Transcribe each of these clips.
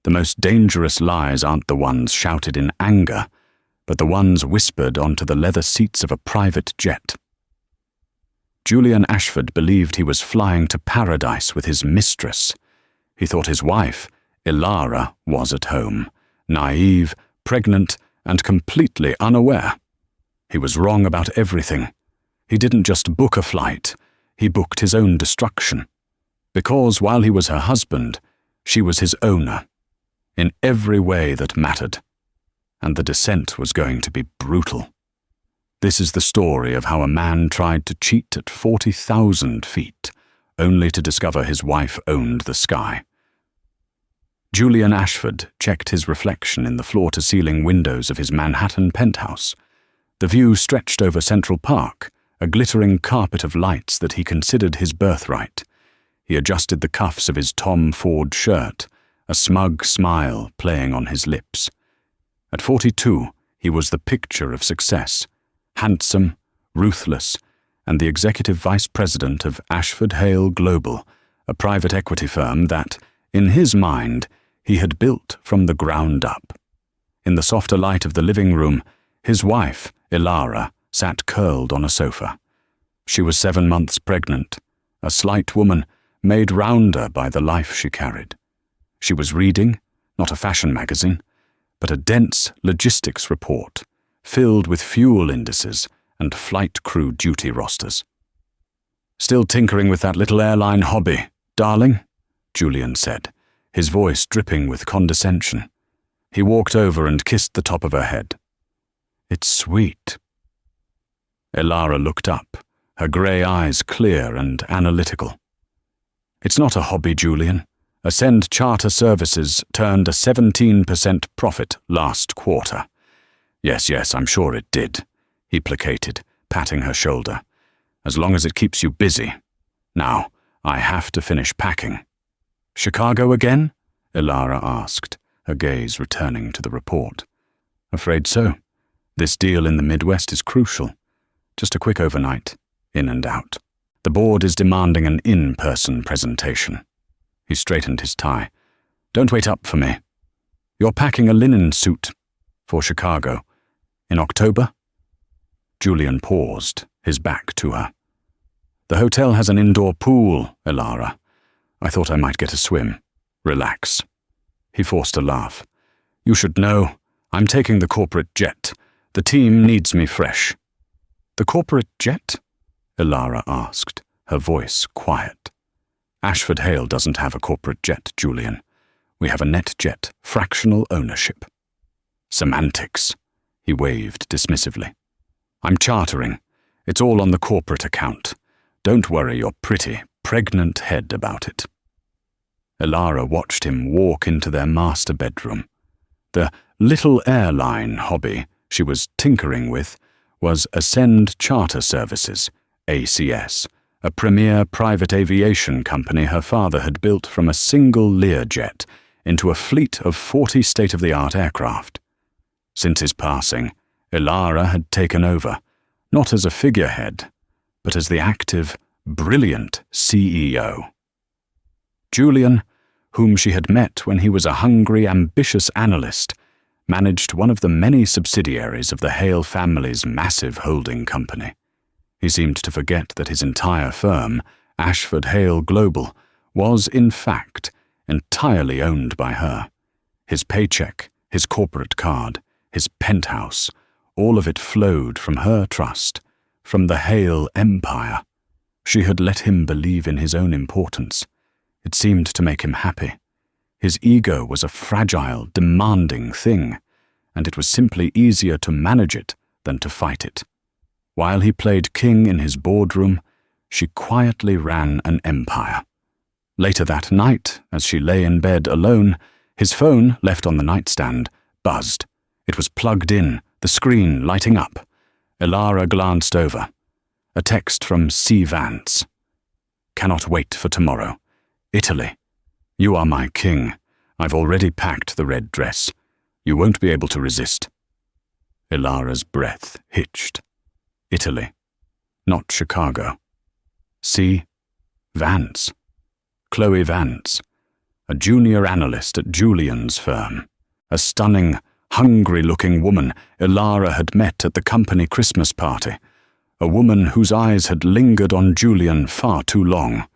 The most dangerous lies aren't the ones shouted in anger, but the ones whispered onto the leather seats of a private jet. Julian Ashford believed he was flying to paradise with his mistress. He thought his wife, Ilara, was at home, naive, pregnant, and completely unaware. He was wrong about everything. He didn't just book a flight, he booked his own destruction. Because while he was her husband, she was his owner, in every way that mattered. And the descent was going to be brutal. This is the story of how a man tried to cheat at 40,000 feet, only to discover his wife owned the sky. Julian Ashford checked his reflection in the floor-to-ceiling windows of his Manhattan penthouse. The view stretched over Central Park, a glittering carpet of lights that he considered his birthright. He adjusted the cuffs of his Tom Ford shirt, a smug smile playing on his lips. At 42, he was the picture of success, handsome, ruthless, and the executive vice president of Ashford Hale Global, a private equity firm that, in his mind, he had built from the ground up. In the softer light of the living room, his wife, Ilara, sat curled on a sofa. She was 7 months pregnant, a slight woman made rounder by the life she carried. She was reading, not a fashion magazine, but a dense logistics report filled with fuel indices and flight crew duty rosters. "Still tinkering with that little airline hobby, darling?" Julian said, his voice dripping with condescension. He walked over and kissed the top of her head. "It's sweet." Ilara looked up, her grey eyes clear and analytical. "It's not a hobby, Julian. Ascend Charter Services turned a 17% profit last quarter." Yes, I'm sure it did," he placated, patting her shoulder. "As long as it keeps you busy. Now, I have to finish packing." "Chicago again?" Ilara asked, her gaze returning to the report. "Afraid so. This deal in the Midwest is crucial. Just a quick overnight, in and out. The board is demanding an in-person presentation." He straightened his tie. "Don't wait up for me. You're packing a linen suit for Chicago. In October?" Julian paused, his back to her. "The hotel has an indoor pool, Ilara. I thought I might get a swim. Relax." He forced a laugh. "You should know. I'm taking the corporate jet. The team needs me fresh." "The corporate jet?" Ilara asked, her voice quiet. "Ashford Hale doesn't have a corporate jet, Julian. We have a NetJet fractional ownership." "Semantics," he waved dismissively. "I'm chartering. It's all on the corporate account. Don't worry your pretty, pregnant head about it." Ilara watched him walk into their master bedroom. The little airline hobby she was tinkering with was Ascend Charter Services, ACS, a premier private aviation company her father had built from a single Learjet into a fleet of 40 state-of-the-art aircraft. Since his passing, Ilara had taken over, not as a figurehead, but as the active, brilliant CEO. Julian, whom she had met when he was a hungry, ambitious analyst, managed one of the many subsidiaries of the Hale family's massive holding company. He seemed to forget that his entire firm, Ashford Hale Global, was, in fact, entirely owned by her. His paycheck, his corporate card, his penthouse, all of it flowed from her trust, from the Hale empire. She had let him believe in his own importance. It seemed to make him happy. His ego was a fragile, demanding thing, and it was simply easier to manage it than to fight it. While he played king in his boardroom, she quietly ran an empire. Later that night, as she lay in bed alone, his phone, left on the nightstand, buzzed. It was plugged in, the screen lighting up. Ilara glanced over. A text from C. Vance. "Cannot wait for tomorrow. Italy. You are my king. I've already packed the red dress. You won't be able to resist." Ilara's breath hitched. Italy. Not Chicago. C. Vance. Chloe Vance. a junior analyst at Julian's firm. A stunning, hungry-looking woman Ilara had met at the company Christmas party. A woman whose eyes had lingered on Julian far too long.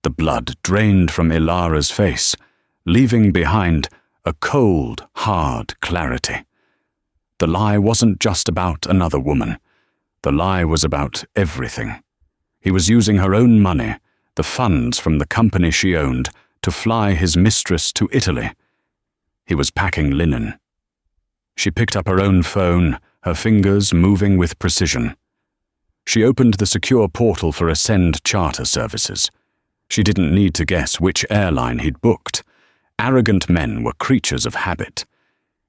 The blood drained from Ilara's face, leaving behind a cold, hard clarity. The lie wasn't just about another woman. The lie was about everything. He was using her own money, the funds from the company she owned, to fly his mistress to Italy. He was packing linen. She picked up her own phone, her fingers moving with precision. She opened the secure portal for Ascend charter services. She didn't need to guess which airline he'd booked. Arrogant men were creatures of habit.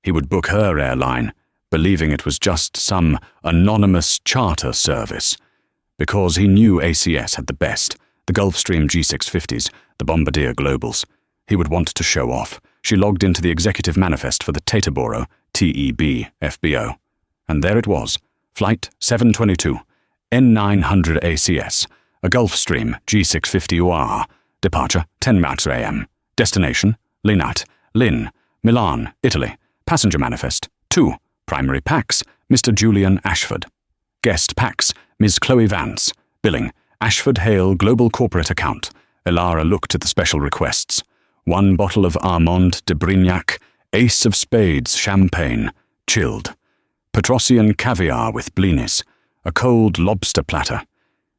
He would book her airline, believing it was just some anonymous charter service, because he knew ACS had the best, the Gulfstream G650s, the Bombardier Globals. He would want to show off. She logged into the executive manifest for the Teterboro, TEB, FBO. And there it was, Flight 722, N900 ACS, a Gulfstream G650UR, departure 10 Max AM, destination Linate, Lynn, Milan, Italy, passenger manifest 2, primary PAX, Mr. Julian Ashford. Guest PAX, Ms. Chloe Vance. Billing, Ashford Hale Global Corporate Account. Ilara looked at the special requests. 1 bottle of Armand de Brignac, Ace of Spades champagne, chilled. Petrosian caviar with blinis. A cold lobster platter.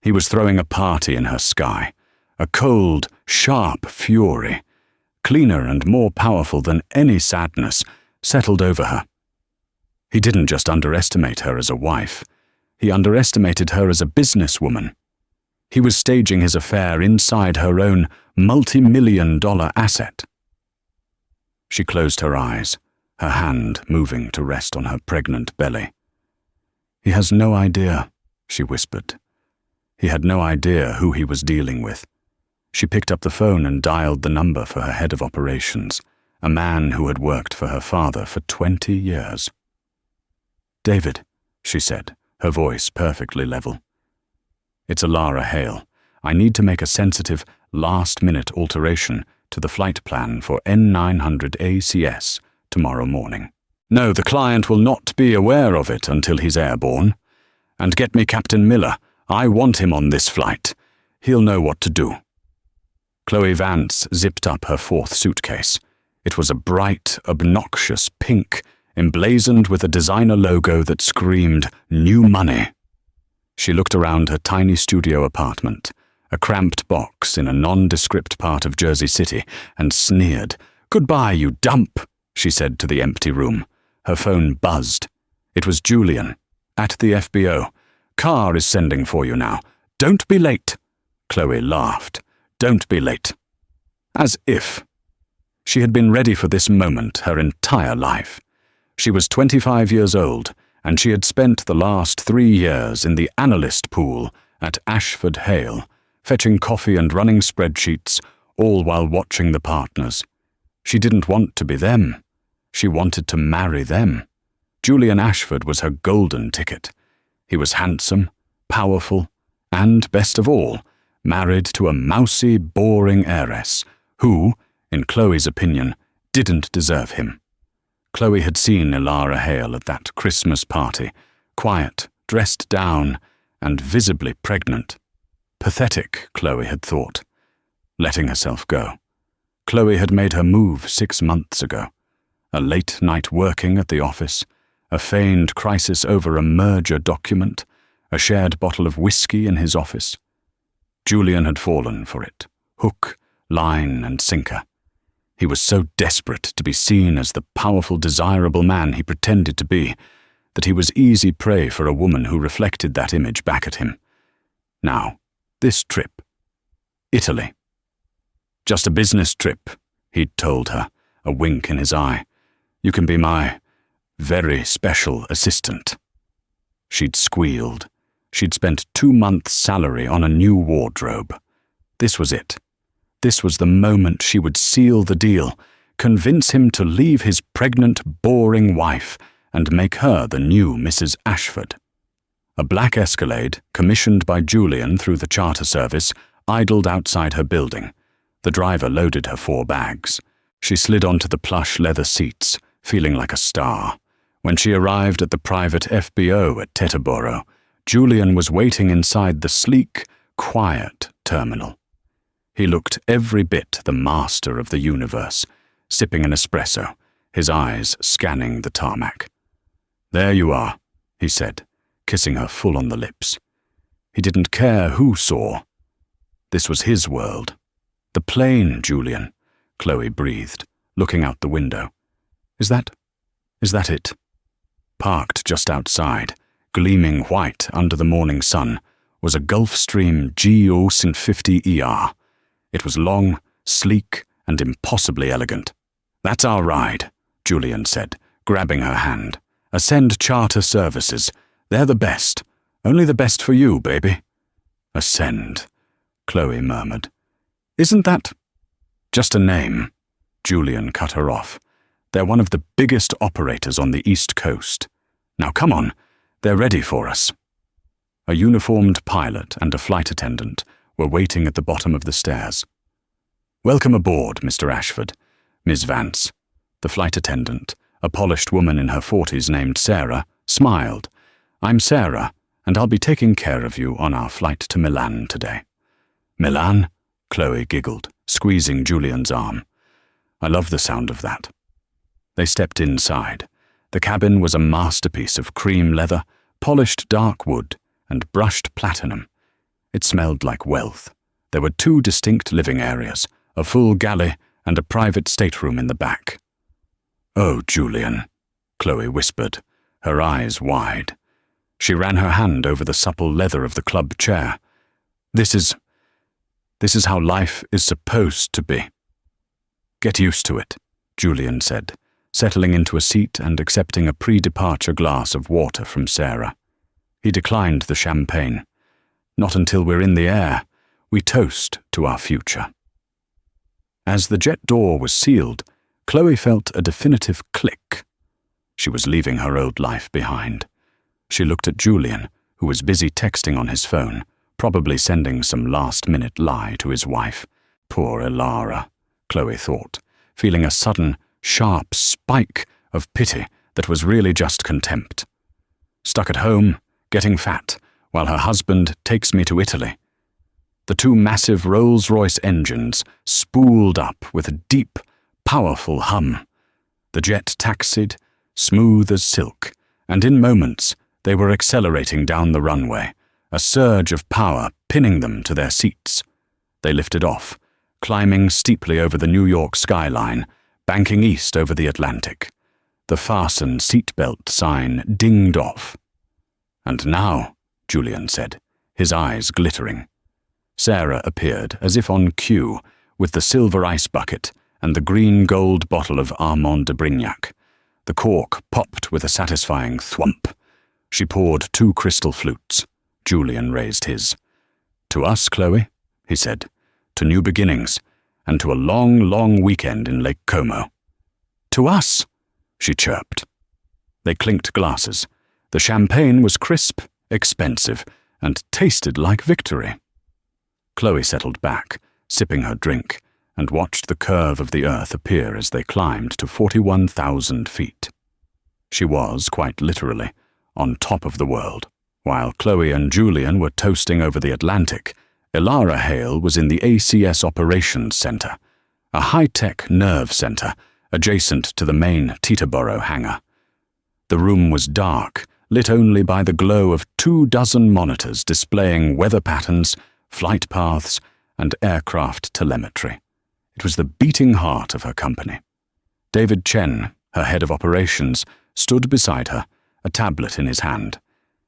He was throwing a party in her sky. A cold, sharp fury, cleaner and more powerful than any sadness, settled over her. He didn't just underestimate her as a wife. He underestimated her as a businesswoman. He was staging his affair inside her own multi-million-dollar asset. She closed her eyes, her hand moving to rest on her pregnant belly. "He has no idea," she whispered. He had no idea who he was dealing with. She picked up the phone and dialed the number for her head of operations, a man who had worked for her father for 20 years. "David," she said, her voice perfectly level. "It's Ilara Hale. I need to make a sensitive, last-minute alteration to the flight plan for N900 ACS tomorrow morning. No, the client will not be aware of it until he's airborne. And get me Captain Miller. I want him on this flight. He'll know what to do." Chloe Vance zipped up her 4th suitcase. It was a bright, obnoxious pink, emblazoned with a designer logo that screamed, "New money." She looked around her tiny studio apartment, a cramped box in a nondescript part of Jersey City, and sneered. "Goodbye, you dump," she said to the empty room. Her phone buzzed. It was Julian, at the FBO. "Car is sending for you now. Don't be late." Chloe laughed. "Don't be late." As if. She had been ready for this moment her entire life. She was 25 years old, and she had spent the last 3 years in the analyst pool at Ashford Hale, fetching coffee and running spreadsheets, all while watching the partners. She didn't want to be them. She wanted to marry them. Julian Ashford was her golden ticket. He was handsome, powerful, and, best of all, married to a mousy, boring heiress who, in Chloe's opinion, didn't deserve him. Chloe had seen Ilara Hale at that Christmas party, quiet, dressed down, and visibly pregnant. Pathetic, Chloe had thought. Letting herself go. Chloe had made her move 6 months ago. A late night working at the office, a feigned crisis over a merger document, a shared bottle of whiskey in his office. Julian had fallen for it, hook, line, and sinker. He was so desperate to be seen as the powerful, desirable man he pretended to be, that he was easy prey for a woman who reflected that image back at him. Now, this trip. Italy. "Just a business trip," he'd told her, a wink in his eye. "You can be my very special assistant." She'd squealed. She'd spent 2 months' salary on a new wardrobe. This was it. This was the moment she would seal the deal, convince him to leave his pregnant, boring wife and make her the new Mrs. Ashford. A black Escalade, commissioned by Julian through the charter service, idled outside her building. The driver loaded her 4 bags. She slid onto the plush leather seats, feeling like a star. When she arrived at the private FBO at Teterboro, Julian was waiting inside the sleek, quiet terminal. He looked every bit the master of the universe, sipping an espresso, his eyes scanning the tarmac. "There you are," he said, kissing her full on the lips. He didn't care who saw. This was his world. "The plane, Julian," Chloe breathed, looking out the window. Is that it?" Parked just outside, gleaming white under the morning sun, was a Gulfstream G050ER. It was long, sleek, and impossibly elegant. "That's our ride," Julian said, grabbing her hand. "Ascend Charter Services. They're the best. Only the best for you, baby." "Ascend," Chloe murmured. "Isn't that—" "Just a name," Julian cut her off. "They're one of the biggest operators on the East Coast. Now come on, they're ready for us." A uniformed pilot and a flight attendant were waiting at the bottom of the stairs. "Welcome aboard, Mr. Ashford. Ms. Vance." The flight attendant, a polished woman in her 40s named Sarah, smiled. "I'm Sarah, and I'll be taking care of you on our flight to Milan today." "Milan?" Chloe giggled, squeezing Julian's arm. "I love the sound of that." They stepped inside. The cabin was a masterpiece of cream leather, polished dark wood, and brushed platinum. It smelled like wealth. There were 2 distinct living areas, a full galley and a private stateroom in the back. "Oh, Julian," Chloe whispered, her eyes wide. She ran her hand over the supple leather of the club chair. This is how life is supposed to be." "Get used to it," Julian said, settling into a seat and accepting a pre-departure glass of water from Sarah. He declined the champagne. "Not until we're in the air. We toast to our future." As the jet door was sealed, Chloe felt a definitive click. She was leaving her old life behind. She looked at Julian, who was busy texting on his phone, probably sending some last-minute lie to his wife. Poor Elara, Chloe thought, feeling a sudden, sharp spike of pity that was really just contempt. Stuck at home, getting fat, while her husband takes me to Italy. The 2 massive Rolls-Royce engines spooled up with a deep, powerful hum. The jet taxied, smooth as silk, and in moments they were accelerating down the runway, a surge of power pinning them to their seats. They lifted off, climbing steeply over the New York skyline, banking east over the Atlantic. The fasten seatbelt sign dinged off. "And now," Julian said, his eyes glittering. Sarah appeared, as if on cue, with the silver ice bucket and the green-gold bottle of Armand de Brignac. The cork popped with a satisfying thwump. She poured 2 crystal flutes. Julian raised his. "To us, Chloe," he said. "To new beginnings, and to a long, long weekend in Lake Como." "To us," she chirped. They clinked glasses. The champagne was crisp, expensive, and tasted like victory. Chloe settled back, sipping her drink, and watched the curve of the earth appear as they climbed to 41,000 feet. She was, quite literally, on top of the world. While Chloe and Julian were toasting over the Atlantic, Elara Hale was in the ACS Operations Center, a high-tech nerve center adjacent to the main Teterboro hangar. The room was dark, lit only by the glow of 24 monitors displaying weather patterns, flight paths, and aircraft telemetry. It was the beating heart of her company. David Chen, her head of operations, stood beside her, a tablet in his hand.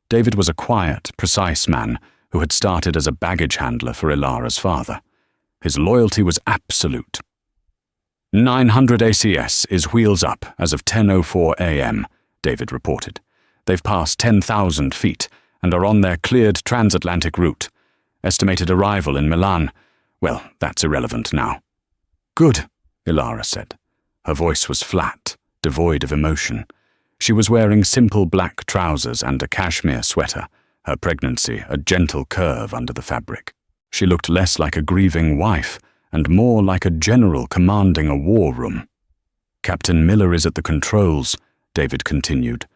David was a quiet, precise man who had started as a baggage handler for Elara's father. His loyalty was absolute. 900 ACS is wheels up as of 10:04 a.m., David reported. They've passed 10,000 feet and are on their cleared transatlantic route. Estimated arrival in Milan. Well, that's irrelevant now. "Good," Elara said. Her voice was flat, devoid of emotion. She was wearing simple black trousers and a cashmere sweater, her pregnancy a gentle curve under the fabric. She looked less like a grieving wife and more like a general commanding a war room. "Captain Miller is at the controls," David continued.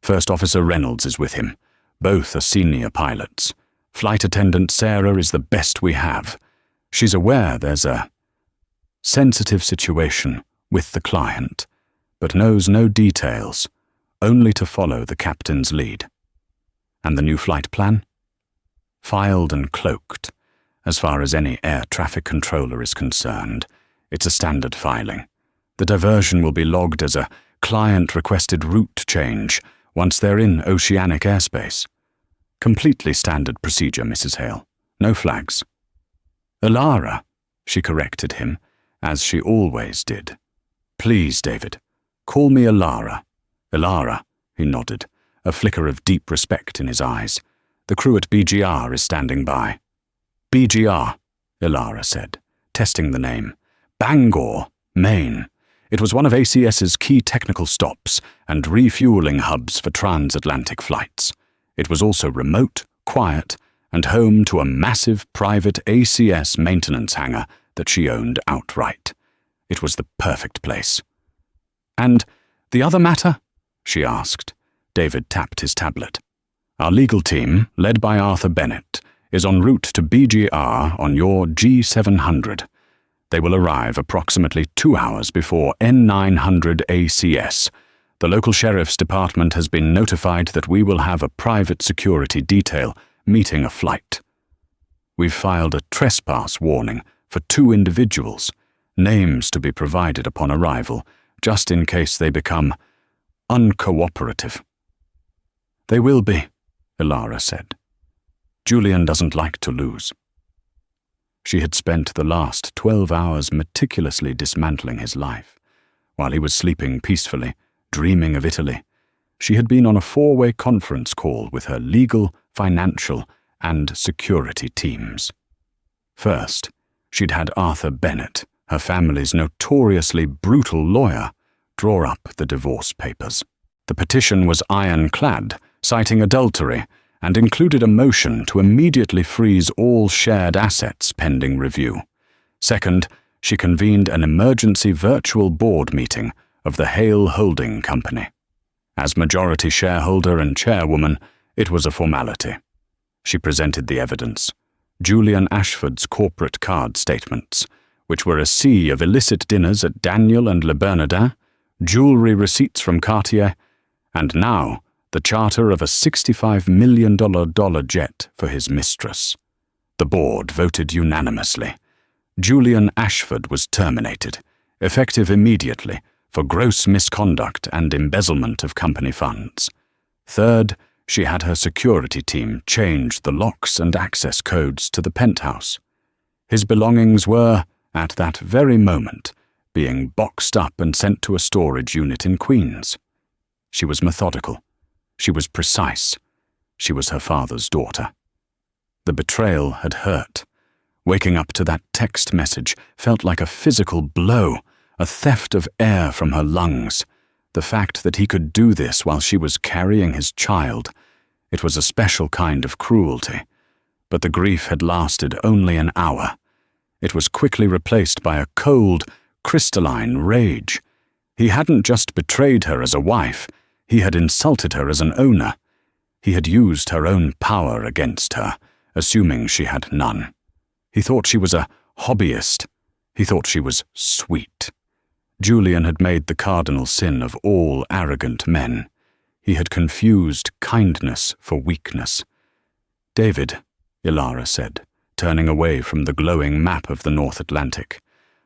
"First Officer Reynolds is with him. Both are senior pilots. Flight attendant Sarah is the best we have. She's aware there's a sensitive situation with the client, but knows no details, only to follow the captain's lead." "And the new flight plan?" "Filed and cloaked. As far as any air traffic controller is concerned, it's a standard filing. The diversion will be logged as a client-requested route change once they're in oceanic airspace. Completely standard procedure, Mrs. Hale. No flags." "Elara," she corrected him, as she always did. "Please, David, call me Elara." "Elara," he nodded, a flicker of deep respect in his eyes. "The crew at BGR is standing by." "BGR," Elara said, testing the name. "Bangor, Maine. It was one of ACS's key technical stops and refueling hubs for transatlantic flights. It was also remote, quiet, and home to a massive private ACS maintenance hangar that she owned outright. It was the perfect place." "And the other matter?" she asked. David tapped his tablet. "Our legal team, led by Arthur Bennett, is en route to BGR on your G700. They will arrive approximately 2 hours before N900 ACS. The local sheriff's department has been notified that we will have a private security detail meeting a flight. We've filed a trespass warning for 2 individuals, names to be provided upon arrival, just in case they become uncooperative." "They will be," Elara said. "Julian doesn't like to lose." She had spent the last 12 hours meticulously dismantling his life. While he was sleeping peacefully, dreaming of Italy, she had been on a 4-way conference call with her legal, financial, and security teams. First, she'd had Arthur Bennett, her family's notoriously brutal lawyer, draw up the divorce papers. The petition was ironclad, citing adultery, and included a motion to immediately freeze all shared assets pending review. Second, she convened an emergency virtual board meeting of the Hale Holding Company. As majority shareholder and chairwoman, it was a formality. She presented the evidence: Julian Ashford's corporate card statements, which were a sea of illicit dinners at Daniel and Le Bernardin, jewelry receipts from Cartier, and now the charter of a $65 million jet for his mistress. The board voted unanimously. Julian Ashford was terminated, effective immediately, for gross misconduct and embezzlement of company funds. Third, she had her security team change the locks and access codes to the penthouse. His belongings were, at that very moment, being boxed up and sent to a storage unit in Queens. She was methodical. She was precise. She was her father's daughter. The betrayal had hurt. Waking up to that text message felt like a physical blow, a theft of air from her lungs. The fact that he could do this while she was carrying his child, it was a special kind of cruelty. But the grief had lasted only an hour. It was quickly replaced by a cold, crystalline rage. He hadn't just betrayed her as a wife, he had insulted her as an owner. He had used her own power against her, assuming she had none. He thought she was a hobbyist. He thought she was sweet. Julian had made the cardinal sin of all arrogant men. He had confused kindness for weakness. "David," Elara said, turning away from the glowing map of the North Atlantic,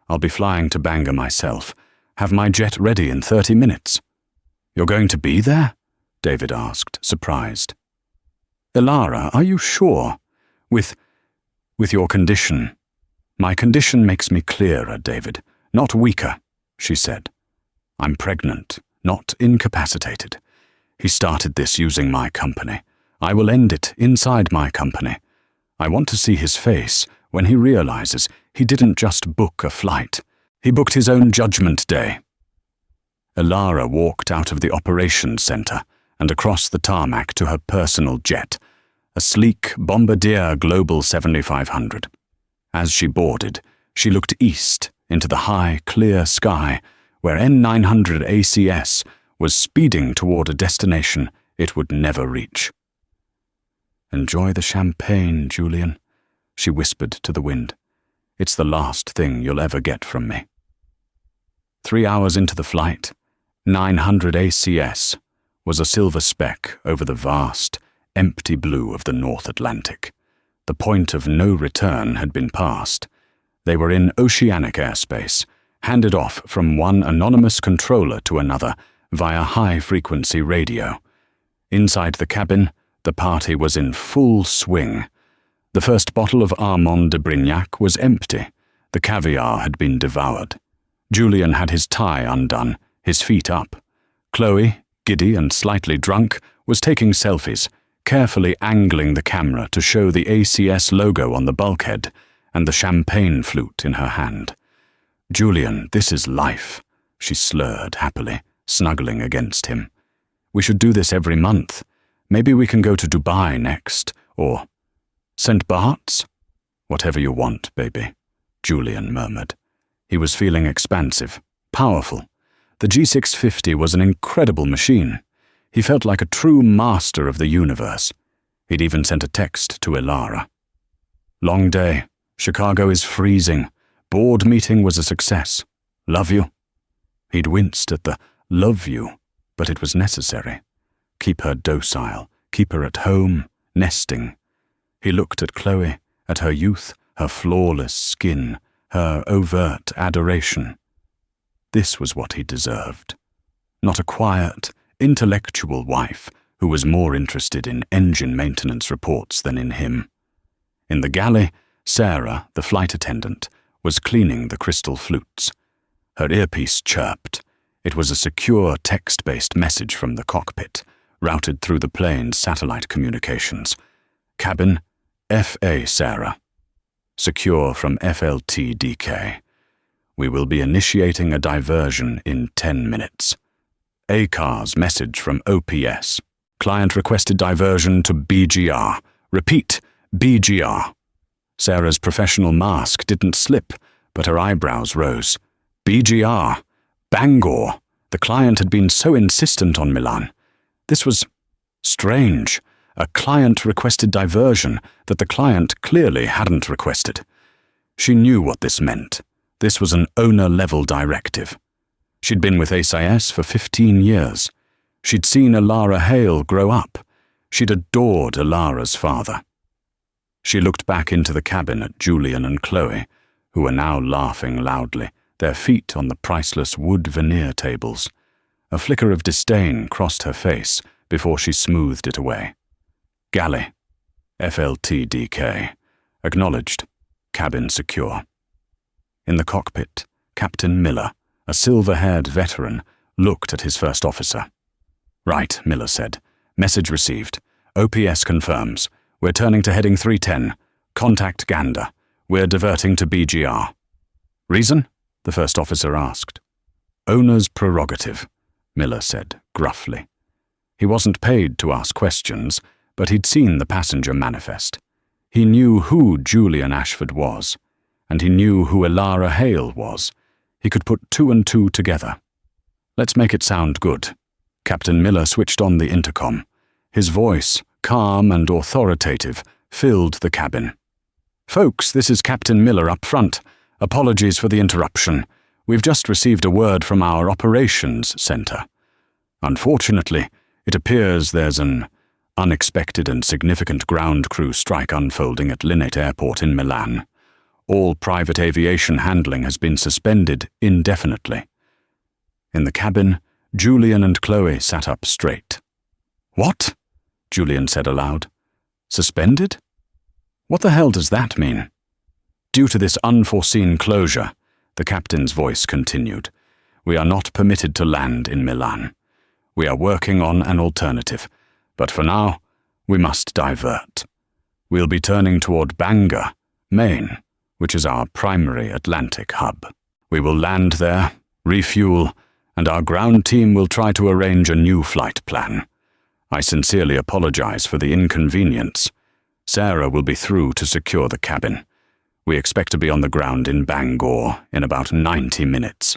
"I'll be flying to Bangor myself. Have my jet ready in 30 minutes. "You're going to be there?" David asked, surprised. "Elara, are you sure? With your condition?" "My condition makes me clearer, David, not weaker," she said. "I'm pregnant, not incapacitated. He started this using my company. I will end it inside my company. I want to see his face when he realizes he didn't just book a flight. He booked his own judgment day." Elara walked out of the operations center and across the tarmac to her personal jet, a sleek Bombardier Global 7500. As she boarded, She looked east into the high, clear sky where N900 ACS was speeding toward a destination it would never reach. "Enjoy the champagne, Julian," she whispered to the wind. "It's the last thing you'll ever get from me." 3 hours into the flight, 900 ACS was a silver speck over the vast, empty blue of the North Atlantic. The point of no return had been passed. They were in oceanic airspace, handed off from one anonymous controller to another via high-frequency radio. Inside the cabin, the party was in full swing. The first bottle of Armand de Brignac was empty. The caviar had been devoured. Julian had his tie undone, his feet up. Chloe, giddy and slightly drunk, was taking selfies, carefully angling the camera to show the ACS logo on the bulkhead and the champagne flute in her hand. "Julian, this is life," she slurred happily, snuggling against him. "We should do this every month. Maybe we can go to Dubai next, or St. Bart's? Whatever you want, baby," Julian murmured. He was feeling expansive, powerful. The G650 was an incredible machine. He felt like a true master of the universe. He'd even sent a text to Ilara. "Long day. Chicago is freezing. Board meeting was a success. Love you." He'd winced at the "love you," but it was necessary. Keep her docile, keep her at home, nesting. He looked at Chloe, at her youth, her flawless skin, her overt adoration. This was what he deserved. Not a quiet, intellectual wife who was more interested in engine maintenance reports than in him. In the galley, Sarah, the flight attendant, was cleaning the crystal flutes. Her earpiece chirped. It was a secure text-based message from the cockpit, routed through the plane's satellite communications. Cabin, F.A. Sarah. Secure from FLT-DK. We will be initiating a diversion in 10 minutes. ACAR's message from OPS. Client requested diversion to BGR. Repeat, BGR. Sarah's professional mask didn't slip, but her eyebrows rose. BGR. Bangor. The client had been so insistent on Milan. This was strange. A client-requested diversion that the client clearly hadn't requested. She knew what this meant. This was an owner-level directive. She'd been with ACIS for 15 years. She'd seen Ilara Hale grow up. She'd adored Ilara's father. She looked back into the cabin at Julian and Chloe, who were now laughing loudly, their feet on the priceless wood veneer tables. A flicker of disdain crossed her face before she smoothed it away. Galley. FLT-DK. Acknowledged. Cabin secure. In the cockpit, Captain Miller, a silver-haired veteran, looked at his first officer. "Right," Miller said. "Message received. OPS confirms. We're turning to heading 310. Contact Gander. We're diverting to BGR." "Reason?" the first officer asked. "Owner's prerogative," Miller said gruffly. He wasn't paid to ask questions, but he'd seen the passenger manifest. He knew who Julian Ashford was, and he knew who Ilara Hale was. He could put two and two together. "Let's make it sound good." Captain Miller switched on the intercom. His voice, calm and authoritative, filled the cabin. "Folks, this is Captain Miller up front. Apologies for the interruption. We've just received a word from our operations center. Unfortunately, it appears there's an unexpected and significant ground crew strike unfolding at Linate Airport in Milan. All private aviation handling has been suspended indefinitely." In the cabin, Julian and Chloe sat up straight. "What?" Julian said aloud. "Suspended? What the hell does that mean?" "Due to this unforeseen closure," the captain's voice continued, "we are not permitted to land in Milan. We are working on an alternative, but for now, we must divert. We'll be turning toward Bangor, Maine, which is our primary Atlantic hub. We will land there, refuel, and our ground team will try to arrange a new flight plan. I sincerely apologize for the inconvenience. Sarah will be through to secure the cabin. We expect to be on the ground in Bangor in about 90 minutes.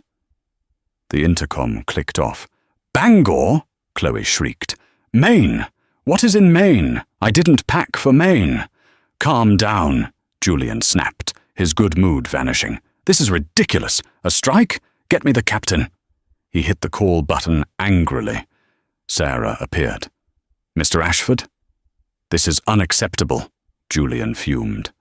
The intercom clicked off. Bangor? Chloe shrieked. Maine! What is in Maine? I didn't pack for Maine. Calm down, Julian snapped, his good mood vanishing. This is ridiculous. A strike? Get me the captain. He hit the call button angrily. Sarah appeared. Mr. Ashford? This is unacceptable, Julian fumed.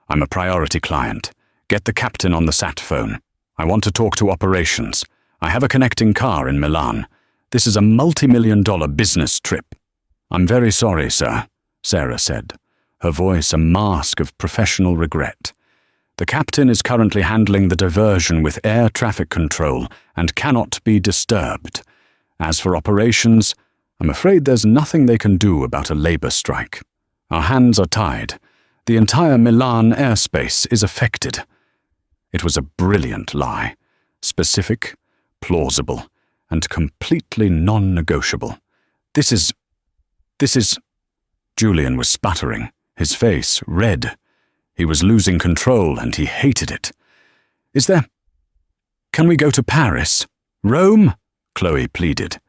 I'm a priority client. Get the captain on the sat phone. I want to talk to operations. I have a connecting car in Milan. This is a multi-million-dollar business trip. I'm very sorry, sir, Sarah said, her voice a mask of professional regret. The captain is currently handling the diversion with air traffic control and cannot be disturbed. As for operations, I'm afraid there's nothing they can do about a labor strike. Our hands are tied. The entire Milan airspace is affected. It was a brilliant lie, specific, plausible, and completely non-negotiable. This is... Julian was sputtering, his face red. He was losing control and he hated it. Can we go to Paris? Rome? Chloe pleaded.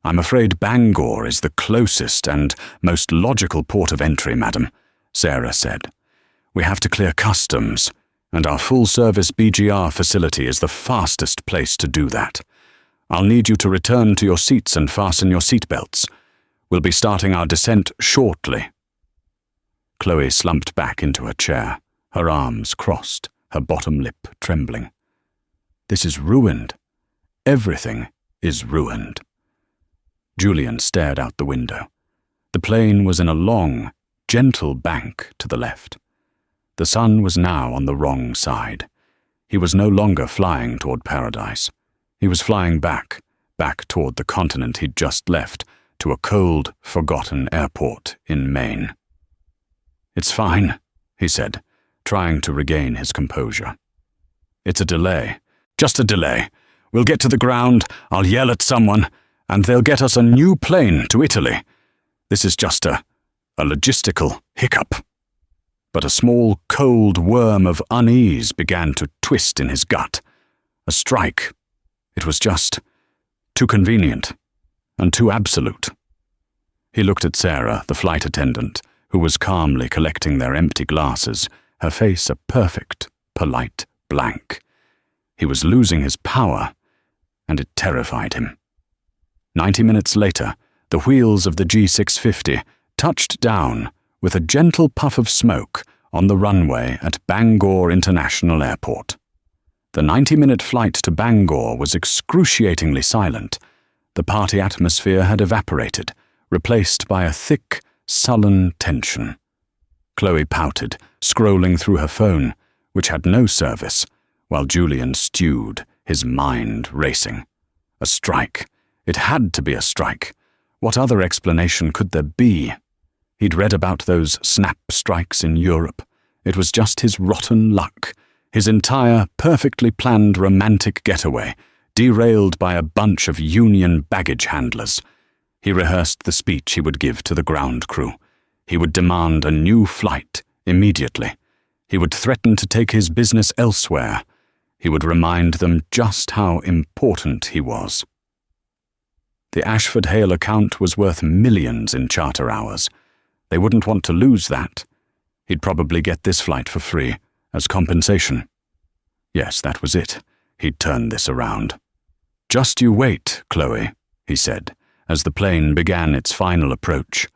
I'm afraid Bangor is the closest and most logical port of entry, madam, Sarah said. We have to clear customs, and our full-service BGR facility is the fastest place to do that. I'll need you to return to your seats and fasten your seatbelts. We'll be starting our descent shortly. Chloe slumped back into her chair, her arms crossed, her bottom lip trembling. This is ruined. Everything is ruined. Julian stared out the window. The plane was in a long, gentle bank to the left. The sun was now on the wrong side. He was no longer flying toward paradise. He was flying back toward the continent he'd just left, to a cold, forgotten airport in Maine. It's fine, he said, trying to regain his composure. It's a delay. Just a delay. We'll get to the ground, I'll yell at someone, and they'll get us a new plane to Italy. This is just a logistical hiccup. But a small, cold worm of unease began to twist in his gut. A strike. It was just too convenient and too absolute. He looked at Sarah, the flight attendant, who was calmly collecting their empty glasses, her face a perfect, polite blank. He was losing his power, and it terrified him. 90 minutes later, the wheels of the G650 touched down with a gentle puff of smoke on the runway at Bangor International Airport. The 90-minute flight to Bangor was excruciatingly silent. The party atmosphere had evaporated, replaced by a thick, sullen tension. Chloe pouted, scrolling through her phone, which had no service, while Julian stewed, his mind racing. A strike. It had to be a strike. What other explanation could there be? He'd read about those snap strikes in Europe. It was just his rotten luck. His entire, perfectly planned romantic getaway, derailed by a bunch of union baggage handlers. He rehearsed the speech he would give to the ground crew. He would demand a new flight immediately. He would threaten to take his business elsewhere. He would remind them just how important he was. The Ashford Hale account was worth millions in charter hours. They wouldn't want to lose that. He'd probably get this flight for free, as compensation. Yes, that was it. He'd turned this around. Just you wait, Chloe, he said, as the plane began its final approach.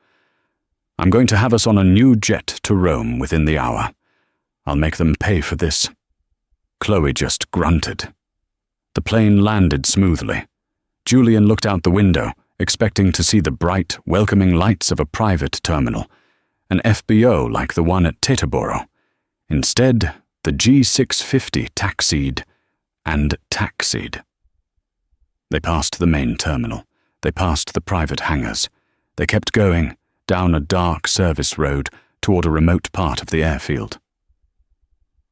I'm going to have us on a new jet to Rome within the hour. I'll make them pay for this. Chloe just grunted. The plane landed smoothly. Julian looked out the window, expecting to see the bright, welcoming lights of a private terminal, an FBO like the one at Teterboro. Instead, the G650 taxied and taxied. They passed the main terminal. They passed the private hangars. They kept going, down a dark service road toward a remote part of the airfield.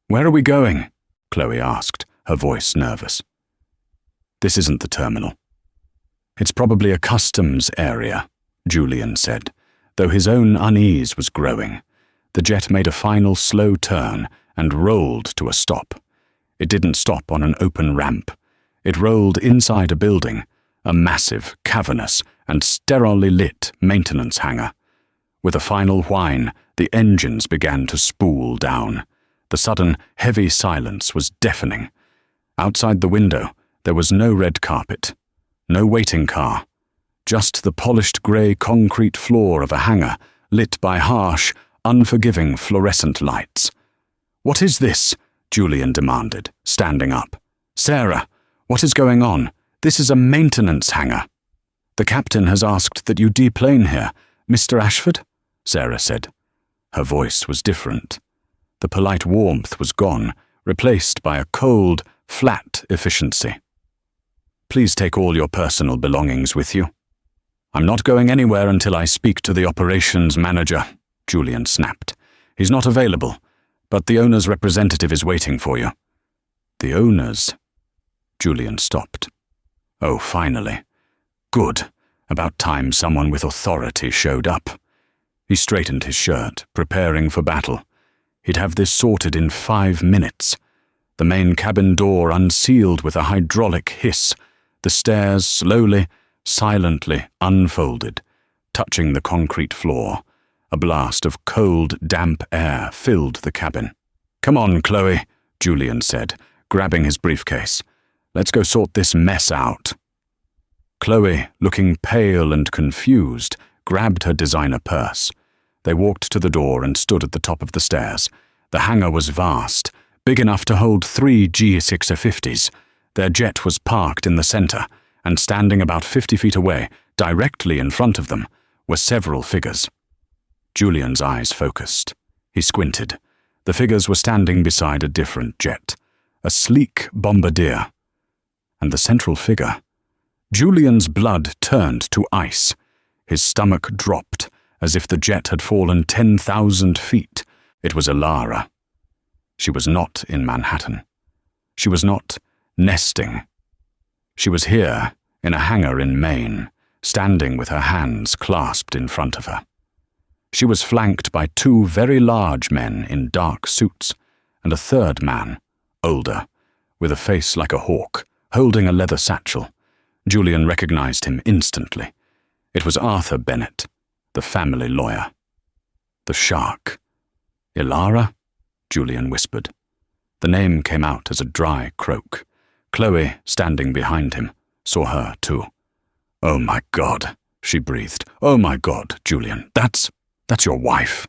Where are we going? Chloe asked, her voice nervous. This isn't the terminal. It's probably a customs area, Julian said, though his own unease was growing. The jet made a final slow turn and rolled to a stop. It didn't stop on an open ramp. It rolled inside a building, a massive, cavernous, and sterilely lit maintenance hangar. With a final whine, the engines began to spool down. The sudden, heavy silence was deafening. Outside the window, there was no red carpet, no waiting car, just the polished grey concrete floor of a hangar lit by harsh, unforgiving fluorescent lights. "What is this?" Julian demanded, standing up. "Sarah, what is going on? This is a maintenance hangar." "The captain has asked that you deplane here, Mr. Ashford," Sarah said. Her voice was different. The polite warmth was gone, replaced by a cold, flat efficiency. "Please take all your personal belongings with you." "I'm not going anywhere until I speak to the operations manager," Julian snapped. "He's not available, but the owner's representative is waiting for you." "The owner's?" Julian stopped. Oh, finally. Good. About time someone with authority showed up. He straightened his shirt, preparing for battle. He'd have this sorted in 5 minutes. The main cabin door unsealed with a hydraulic hiss. The stairs slowly, silently unfolded, touching the concrete floor. A blast of cold, damp air filled the cabin. "Come on, Chloe," Julian said, grabbing his briefcase. "Let's go sort this mess out." Chloe, looking pale and confused, grabbed her designer purse. They walked to the door and stood at the top of the stairs. The hangar was vast, big enough to hold 3 G650s. Their jet was parked in the center, and standing about 50 feet away, directly in front of them, were several figures. Julian's eyes focused. He squinted. The figures were standing beside a different jet, a sleek bombardier. And the central figure. Julian's blood turned to ice. His stomach dropped, as if the jet had fallen 10,000 feet. It was Alara. She was not in Manhattan. She was not nesting. She was here, in a hangar in Maine, standing with her hands clasped in front of her. She was flanked by 2 very large men in dark suits, and a third man, older, with a face like a hawk, holding a leather satchel. Julian recognized him instantly. It was Arthur Bennett, the family lawyer. The shark. "Ilara?" Julian whispered. The name came out as a dry croak. Chloe, standing behind him, saw her too. "Oh my God," she breathed. "Oh my God, Julian, that's your wife."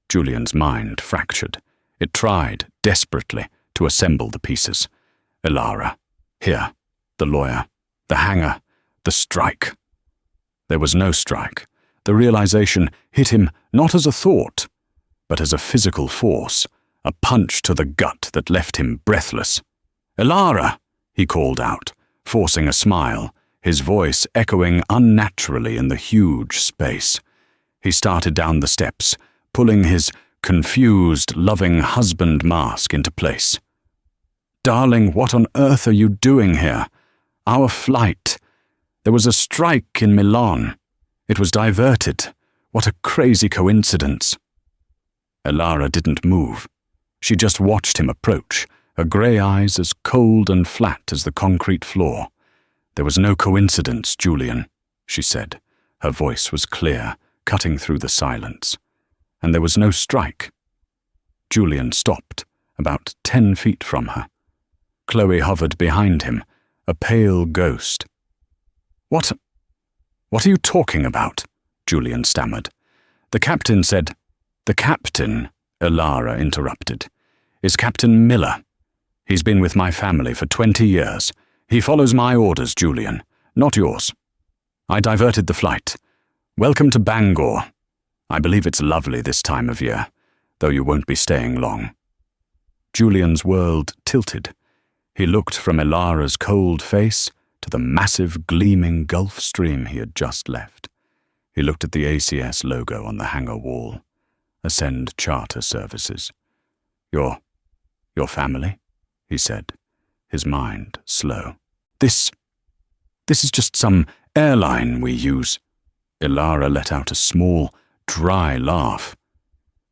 Julian's mind fractured. It tried, desperately, to assemble the pieces. Ilara. Here. The lawyer. The hangar. The strike. There was no strike. The realization hit him not as a thought, but as a physical force, a punch to the gut that left him breathless. "Ilara!" he called out, forcing a smile, his voice echoing unnaturally in the huge space. He started down the steps, pulling his confused, loving husband mask into place. "Darling, what on earth are you doing here? Our flight. There was a strike in Milan. It was diverted. What a crazy coincidence." Ilara didn't move. She just watched him approach, her grey eyes as cold and flat as the concrete floor. "There was no coincidence, Julian," she said. Her voice was clear, cutting through the silence. "And there was no strike." Julian stopped, about 10 feet from her. Chloe hovered behind him, a pale ghost. What are you talking about?" Julian stammered. "The captain said—" "The captain," Ilara interrupted, "is Captain Miller. He's been with my family for 20 years. He follows my orders, Julian, not yours. I diverted the flight. Welcome to Bangor. I believe it's lovely this time of year, though you won't be staying long." Julian's world tilted. He looked from Ilara's cold face to the massive, gleaming Gulf Stream he had just left. He looked at the ACS logo on the hangar wall. Ascend Charter Services. Your family?" he said, his mind slow. This is just some airline we use." Ilara let out a small, dry laugh.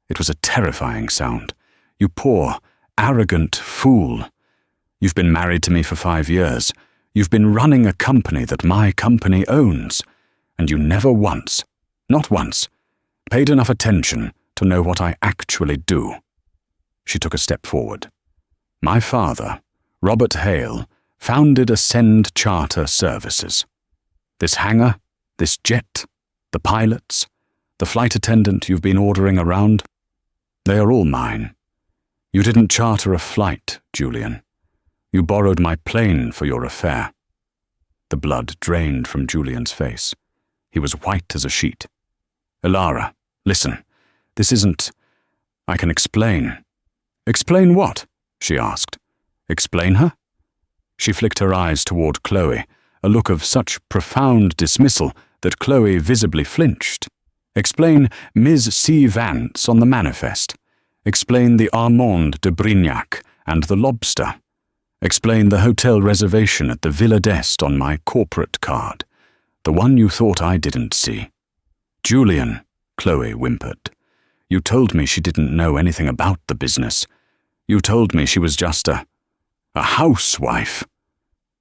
It was a terrifying sound. You poor, arrogant fool. You've been married to me for 5 years. You've been running a company that my company owns. And you never once, not once, paid enough attention to know what I actually do." She took a step forward. "My father, Robert Hale, founded Ascend Charter Services. This hangar, this jet, the pilots, the flight attendant you've been ordering around, they are all mine. You didn't charter a flight, Julian. You borrowed my plane for your affair." The blood drained from Julian's face. He was white as a sheet. "Elara, listen, this isn't... I can explain." "Explain what?" she asked. "Explain her?" She flicked her eyes toward Chloe, a look of such profound dismissal that Chloe visibly flinched. "Explain Ms. C. Vance on the manifest. Explain the Armand de Brignac and the lobster. Explain the hotel reservation at the Villa d'Est on my corporate card, the one you thought I didn't see." "Julian," Chloe whimpered, "you told me she didn't know anything about the business. You told me she was just a housewife."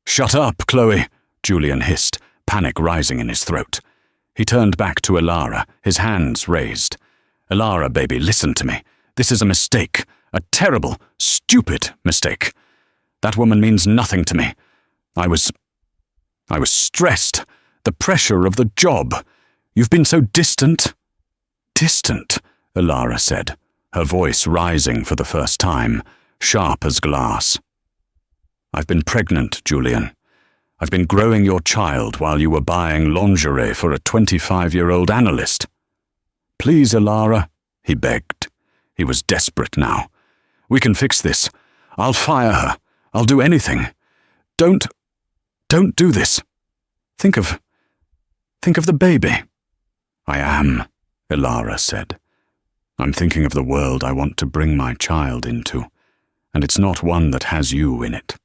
"Shut up, Chloe," Julian hissed, panic rising in his throat. He turned back to Elara, his hands raised. "Elara, baby, listen to me. This is a mistake, a terrible, stupid mistake. That woman means nothing to me. I was stressed. The pressure of the job. You've been so distant." "Distant," Elara said, her voice rising for the first time, sharp as glass. "I've been pregnant, Julian. I've been growing your child while you were buying lingerie for a 25-year-old analyst." "Please, Elara," he begged. He was desperate now. "We can fix this. I'll fire her. I'll do anything. Don't do this. Think of the baby." "I am," Elara said. "I'm thinking of the world I want to bring my child into, and it's not one that has you in it."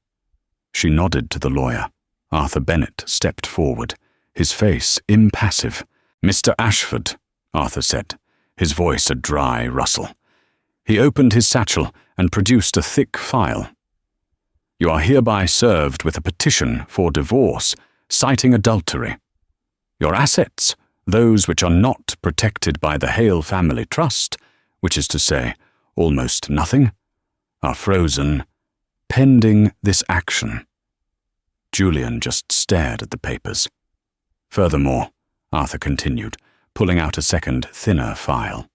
She nodded to the lawyer. Arthur Bennett stepped forward, his face impassive. "Mr. Ashford," Arthur said, his voice a dry rustle. He opened his satchel and produced a thick file. "You are hereby served with a petition for divorce, citing adultery. Your assets, those which are not protected by the Hale family trust, which is to say, almost nothing, are frozen, pending this action." Julian just stared at the papers. "Furthermore," Arthur continued, pulling out a second, thinner file,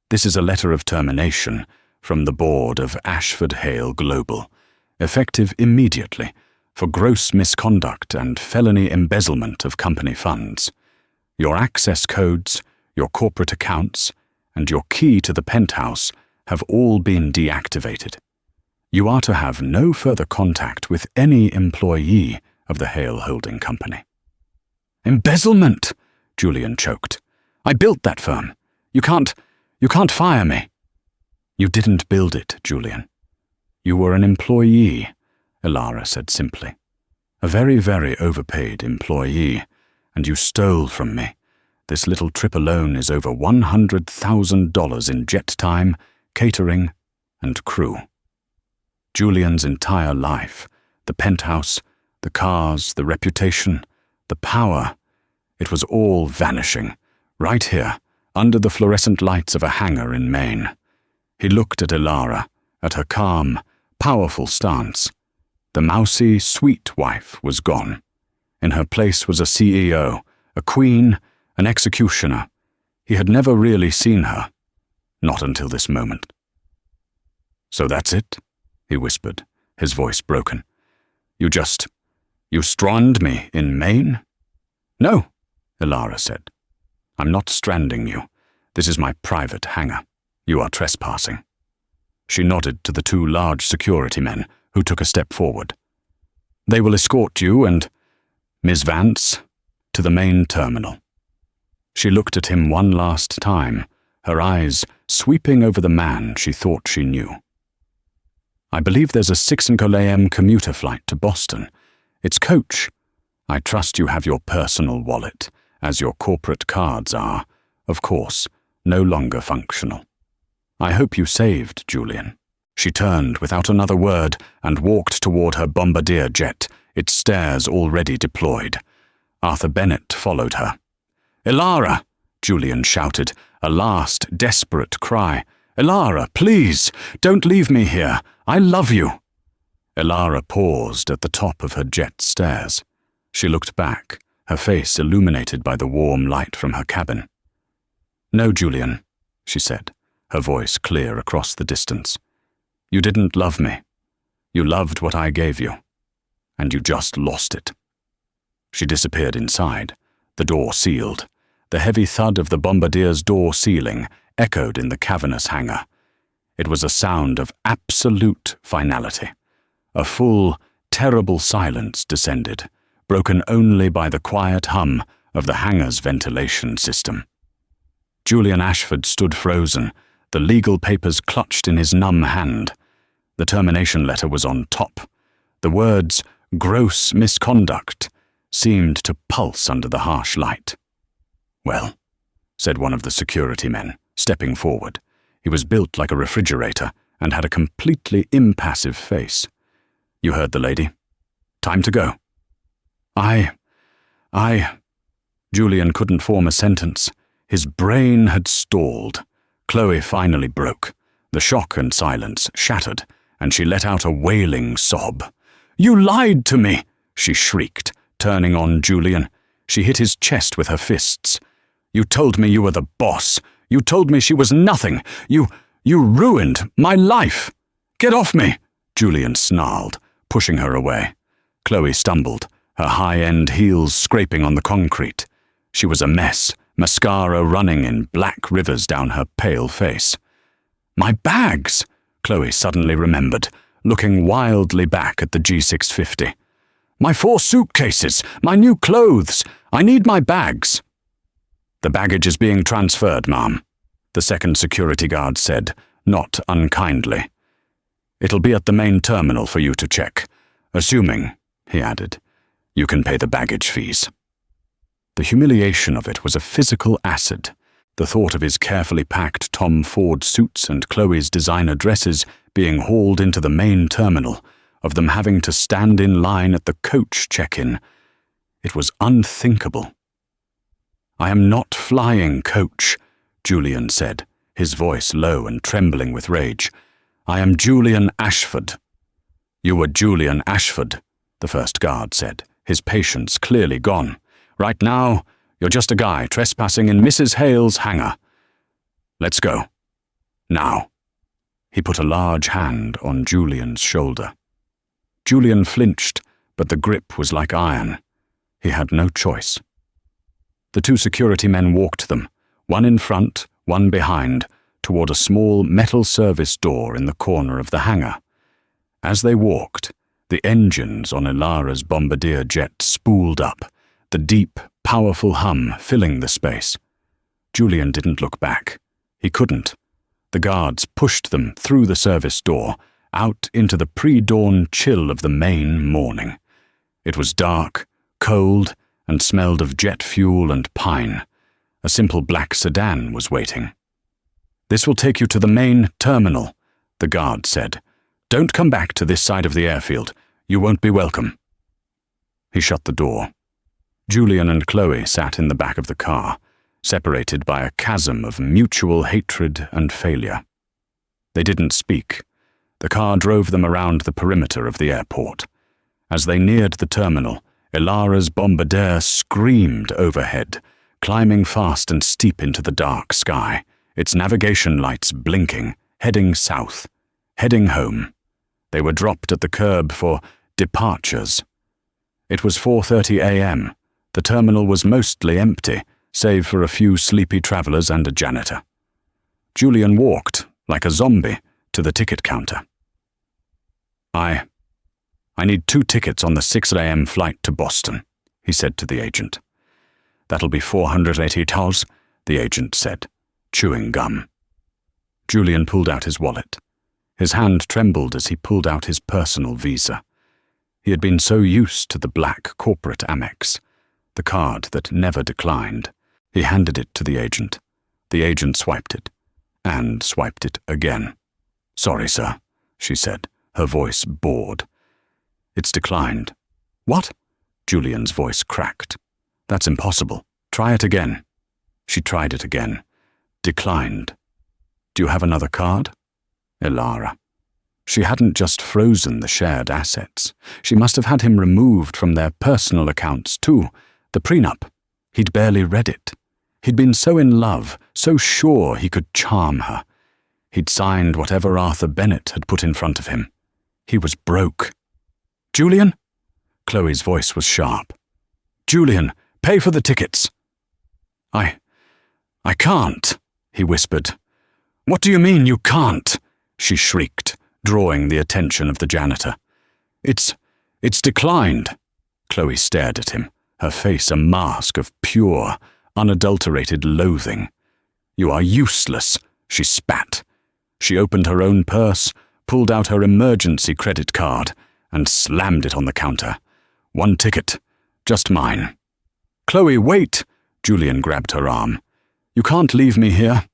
"this is a letter of termination from the board of Ashford Hale Global, effective immediately, for gross misconduct and felony embezzlement of company funds. Your access codes, your corporate accounts, and your key to the penthouse have all been deactivated. You are to have no further contact with any employee of the Hale Holding Company." "Embezzlement!" Julian choked. "I built that firm. You can't fire me." "You didn't build it, Julian. You were an employee," Elara said simply. "A very, very overpaid employee, and you stole from me. This little trip alone is over $100,000 in jet time, catering, and crew. Julian's entire life, the penthouse, the cars, the reputation, the power, it was all vanishing, right here, under the fluorescent lights of a hangar in Maine." He looked at Elara, at her calm, powerful stance. The mousy, sweet wife was gone. In her place was a CEO, a queen, an executioner. He had never really seen her, not until this moment. "So that's it?" he whispered, his voice broken. You strand me in Maine?" "No," Elara said. "I'm not stranding you. This is my private hangar. You are trespassing." She nodded to the two large security men, who took a step forward. "They will escort you and Ms. Vance to the main terminal." She looked at him one last time, her eyes sweeping over the man she thought she knew. "I believe there's a 6 a.m. commuter flight to Boston. It's coach. I trust you have your personal wallet, as your corporate cards are, of course, no longer functional." I hope you saved Julian." She turned without another word and walked toward her bombardier jet, its stairs already deployed. Arthur Bennett followed her. "Elara!" Julian shouted, a last desperate cry. "Elara, please, don't leave me here. I love you." Elara paused at the top of her jet stairs. She looked back, her face illuminated by the warm light from her cabin. "No, Julian," she said, her voice clear across the distance. "You didn't love me. You loved what I gave you, and you just lost it." She disappeared inside, the door sealed. The heavy thud of the bombardier's door sealing echoed in the cavernous hangar. It was a sound of absolute finality. A full, terrible silence descended, broken only by the quiet hum of the hangar's ventilation system. Julian Ashford stood frozen, the legal papers clutched in his numb hand. The termination letter was on top. The words, "gross misconduct," seemed to pulse under the harsh light. "Well," said one of the security men, stepping forward. He was built like a refrigerator and had a completely impassive face. "You heard the lady. Time to go." I... Julian couldn't form a sentence. His brain had stalled. Chloe finally broke. The shock and silence shattered, and she let out a wailing sob. "You lied to me!" she shrieked, turning on Julian. She hit his chest with her fists. "You told me you were the boss. You told me she was nothing. You ruined my life. Get off me!" Julian snarled, pushing her away. Chloe stumbled, her high-end heels scraping on the concrete. She was a mess, mascara running in black rivers down her pale face. "My bags!" Chloe suddenly remembered, looking wildly back at the G650. "My 4 suitcases! My new clothes! I need my bags!" "The baggage is being transferred, ma'am," the second security guard said, not unkindly. "It'll be at the main terminal for you to check. Assuming," he added, "you can pay the baggage fees." The humiliation of it was a physical acid. The thought of his carefully packed Tom Ford suits and Chloe's designer dresses being hauled into the main terminal, of them having to stand in line at the coach check-in. It was unthinkable. "I am not flying coach," Julian said, his voice low and trembling with rage. "I am Julian Ashford." "You were Julian Ashford," the first guard said, his patience clearly gone. "Right now, you're just a guy trespassing in Mrs. Hale's hangar. Let's go. Now." He put a large hand on Julian's shoulder. Julian flinched, but the grip was like iron. He had no choice. The 2 security men walked them, one in front, one behind, toward a small metal service door in the corner of the hangar. As they walked, the engines on Elara's bombardier jet spooled up, the deep, powerful hum filling the space. Julian didn't look back. He couldn't. The guards pushed them through the service door, out into the pre-dawn chill of the Maine morning. It was dark, cold, and smelled of jet fuel and pine. A simple black sedan was waiting. "This will take you to the main terminal," the guard said. "Don't come back to this side of the airfield. You won't be welcome." He shut the door. Julian and Chloe sat in the back of the car, separated by a chasm of mutual hatred and failure. They didn't speak. The car drove them around the perimeter of the airport. As they neared the terminal, Elara's bombardier screamed overhead, climbing fast and steep into the dark sky, its navigation lights blinking, heading south, heading home. They were dropped at the curb for departures. It was 4:30 a.m. The terminal was mostly empty, save for a few sleepy travelers and a janitor. Julian walked, like a zombie, to the ticket counter. I need 2 tickets on the 6 a.m. flight to Boston," he said to the agent. "That'll be $480, the agent said, chewing gum. Julian pulled out his wallet. His hand trembled as he pulled out his personal visa. He had been so used to the black corporate Amex, the card that never declined. He handed it to the agent. The agent swiped it. and swiped it again. "Sorry, sir," she said, her voice bored. "It's declined." "What?" Julian's voice cracked. "That's impossible. Try it again." She tried it again. "Declined. Do you have another card?" Elara. She hadn't just frozen the shared assets. She must have had him removed from their personal accounts too. The prenup. He'd barely read it. He'd been so in love, so sure he could charm her. He'd signed whatever Arthur Bennett had put in front of him. He was broke. "Julian?" Chloe's voice was sharp. "Julian, pay for the tickets." I can't," he whispered. "What do you mean you can't?" she shrieked, drawing the attention of the janitor. It's declined." Chloe stared at him, her face a mask of pure, unadulterated loathing. "You are useless," she spat. She opened her own purse, pulled out her emergency credit card, and slammed it on the counter. "One ticket. Just mine." "Chloe, wait!" Julian grabbed her arm. "You can't leave me here."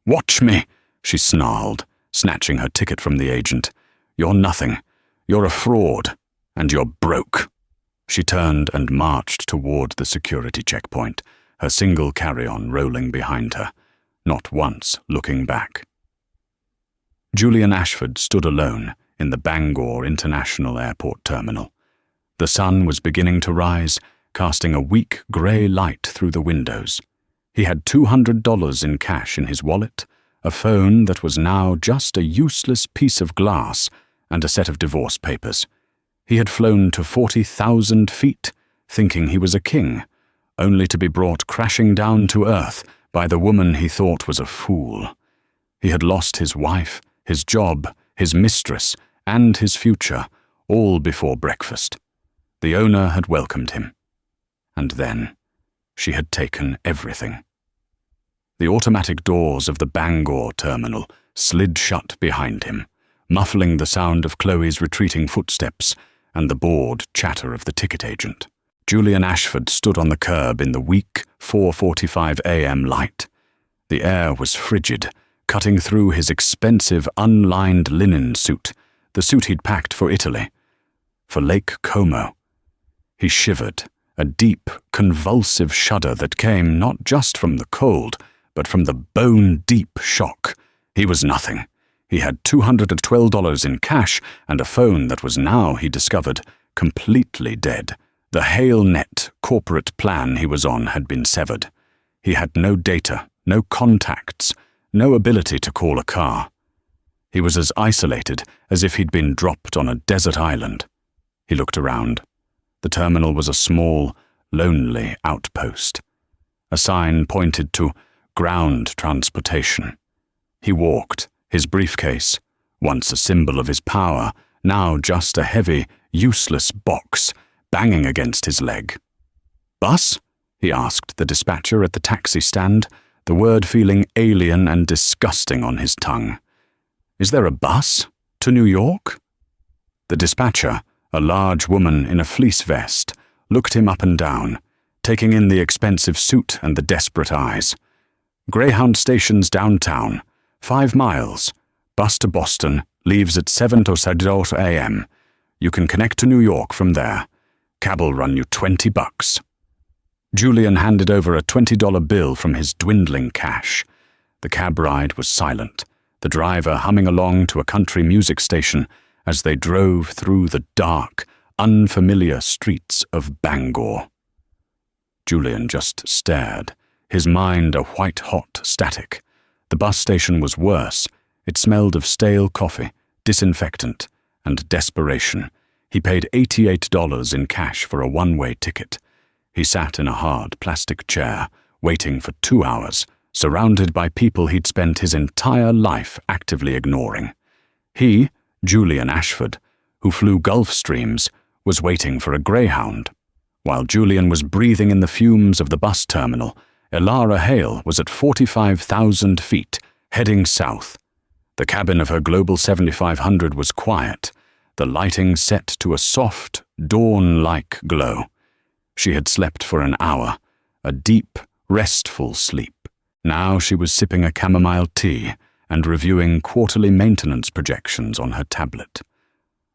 "Watch me," she snarled, snatching her ticket from the agent. "You're nothing. You're a fraud. And you're broke." She turned and marched toward the security checkpoint, her single carry-on rolling behind her, not once looking back. Julian Ashford stood alone in the Bangor International Airport terminal. The sun was beginning to rise, casting a weak grey light through the windows. He had $200 in cash in his wallet, a phone that was now just a useless piece of glass, and a set of divorce papers. He had flown to 40,000 feet, thinking he was a king, only to be brought crashing down to earth by the woman he thought was a fool. He had lost his wife, his job, his mistress, and his future, all before breakfast. The owner had welcomed him. And then she had taken everything. The automatic doors of the Bangor terminal slid shut behind him, muffling the sound of Chloe's retreating footsteps and the bored chatter of the ticket agent. Julian Ashford stood on the curb in the weak 4:45 a.m. light. The air was frigid, cutting through his expensive unlined linen suit, the suit he'd packed for Italy, for Lake Como. He shivered, a deep, convulsive shudder that came not just from the cold, but from the bone-deep shock. He was nothing. He had $212 in cash and a phone that was now, he discovered, completely dead. The HailNet corporate plan he was on had been severed. He had no data, no contacts, no ability to call a car. He was as isolated as if he'd been dropped on a desert island. He looked around. The terminal was a small, lonely outpost. A sign pointed to ground transportation. He walked, his briefcase, once a symbol of his power, now just a heavy, useless box, banging against his leg. "Bus?" he asked the dispatcher at the taxi stand, the word feeling alien and disgusting on his tongue. "Is there a bus? To New York?" The dispatcher, a large woman in a fleece vest, looked him up and down, taking in the expensive suit and the desperate eyes. "Greyhound station's downtown, 5 miles. Bus to Boston, leaves at 7:30 a.m. You can connect to New York from there. Cab'll run you $20. Julian handed over a $20 bill from his dwindling cash. The cab ride was silent, the driver humming along to a country music station as they drove through the dark, unfamiliar streets of Bangor. Julian just stared, his mind a white-hot static. The bus station was worse. It smelled of stale coffee, disinfectant, and desperation. He paid $88 in cash for a one-way ticket. He sat in a hard plastic chair, waiting for 2 hours, surrounded by people he'd spent his entire life actively ignoring. He, Julian Ashford, who flew Gulfstreams, was waiting for a Greyhound. While Julian was breathing in the fumes of the bus terminal, Elara Hale was at 45,000 feet, heading south. The cabin of her Global 7500 was quiet, the lighting set to a soft, dawn-like glow. She had slept for an hour, a deep, restful sleep. Now she was sipping a chamomile tea and reviewing quarterly maintenance projections on her tablet.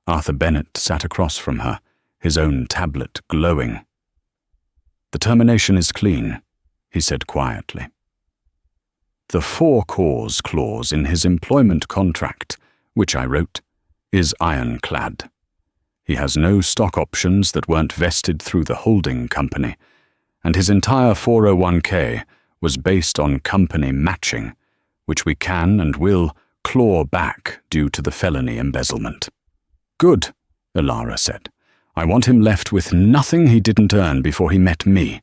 Arthur Bennett sat across from her, his own tablet glowing. "The termination is clean," he said quietly. "The for-cause clause in his employment contract, which I wrote, is ironclad. He has no stock options that weren't vested through the holding company, and his entire 401k was based on company matching, which we can and will claw back due to the felony embezzlement." "Good," Elara said. "I want him left with nothing he didn't earn before he met me,